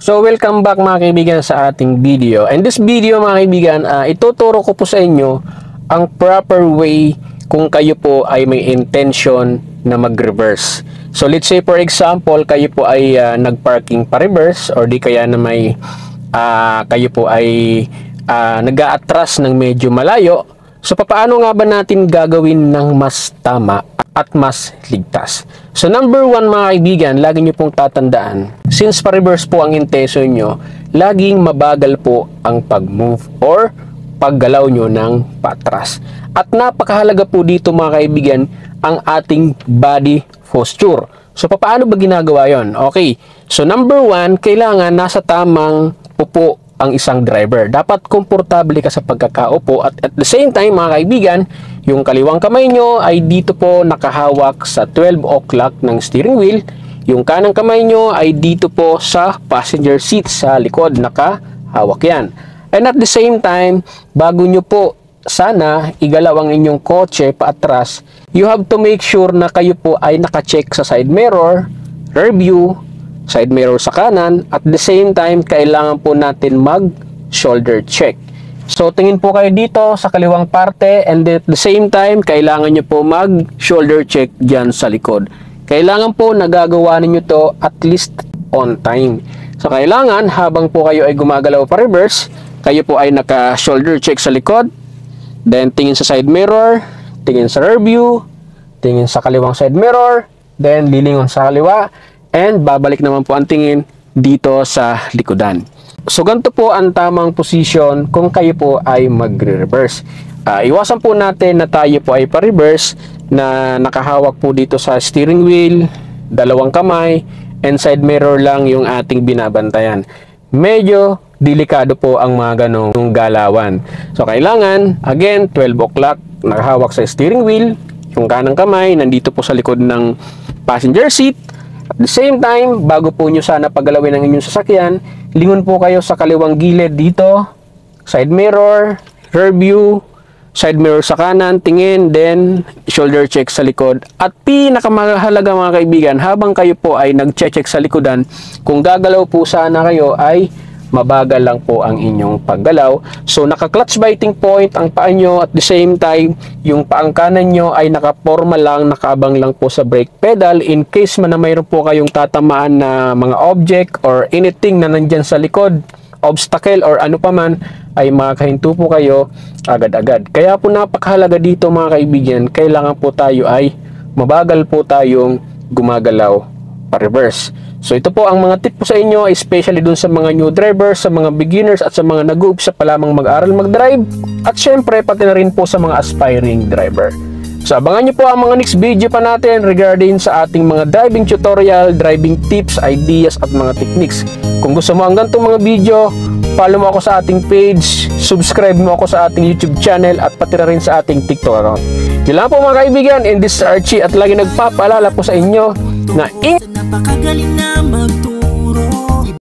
So welcome back mga kaibigan sa ating video. And this video mga kaibigan, ituturo ko po sa inyo ang proper way kung kayo po ay may intention na mag-reverse. So let's say for example, kayo po ay nag-parking pa-reverse or di kaya na may kayo po ay nag-a-atras ng medyo malayo. So paano nga ba natin gagawin ng mas tama at mas ligtas? So number one mga kaibigan, lagi nyo pong tatandaan, since pa-reverse po ang intention nyo, laging mabagal po ang pag-move or paggalaw nyo ng patras. At napakahalaga po dito mga kaibigan, ang ating body posture. So paano ba ginagawa yon? Okay, so number one, kailangan nasa tamang upo ang isang driver. Dapat komportable ka sa pagkakaupo at the same time mga kaibigan, yung kaliwang kamay nyo ay dito po nakahawak sa 12 o'clock ng steering wheel. Yung kanang kamay nyo ay dito po sa passenger seat sa likod, nakahawak yan. And at the same time, bago nyo po sana igalaw ang inyong kotse paatras, you have to make sure na kayo po ay nakacheck sa side mirror, rear view, side mirror sa kanan. At the same time, kailangan po natin mag shoulder check. So tingin po kayo dito sa kaliwang parte, and at the same time, kailangan nyo po mag shoulder check dyan sa likod. Kailangan po nagagawa ninyo to at least on time. So kailangan habang po kayo ay gumagalaw pa reverse, kayo po ay naka shoulder check sa likod, then tingin sa side mirror, tingin sa rear view, tingin sa kaliwang side mirror, then lilingon sa kaliwa, and babalik naman po ang tingin dito sa likodan. So ganito po ang tamang position kung kayo po ay magre-reverse. Iwasan po natin na tayo po ay pa-reverse na nakahawak po dito sa steering wheel, dalawang kamay, and side mirror lang yung ating binabantayan. Medyo delikado po ang mga ganong galawan. So kailangan, again, 12 o'clock, nakahawak sa steering wheel, yung kanang kamay nandito po sa likod ng passenger seat. At the same time, bago po nyo sana paggalawin ang inyong sasakyan, lingon po kayo sa kaliwang gilid dito, side mirror, rear view, side mirror sa kanan, tingin, then shoulder check sa likod. At pinakamahalaga mga kaibigan, habang kayo po ay nag-check sa likodan, kung gagalaw po sana kayo ay mabagal lang po ang inyong paggalaw. So naka-clutch biting point ang paa nyo, at the same time yung paang kanan nyo ay nakaporma lang, nakaabang lang po sa brake pedal in case man na mayroon po kayong tatamaan na mga object or anything na nandyan sa likod, obstacle or ano pa man, ay makakahinto po kayo agad-agad. Kaya po napakahalaga dito mga kaibigan, kailangan po tayo ay mabagal po tayong gumagalaw pa-reverse. So ito po ang mga tip po sa inyo, especially dun sa mga new drivers, sa mga beginners at sa mga nag-uumpisa pa lamang mag-aral mag-drive, at syempre pati na rin po sa mga aspiring driver. So abangan nyo po ang mga next video pa natin regarding sa ating mga driving tutorial, driving tips, ideas at mga techniques. Kung gusto mo ang ganitong mga video, follow mo ako sa ating page, subscribe mo ako sa ating YouTube channel at pati na rin sa ating TikTok account. Yun lang po mga kaibigan, and this is Archie at lagi nagpapaalala po sa inyo na napakagaling na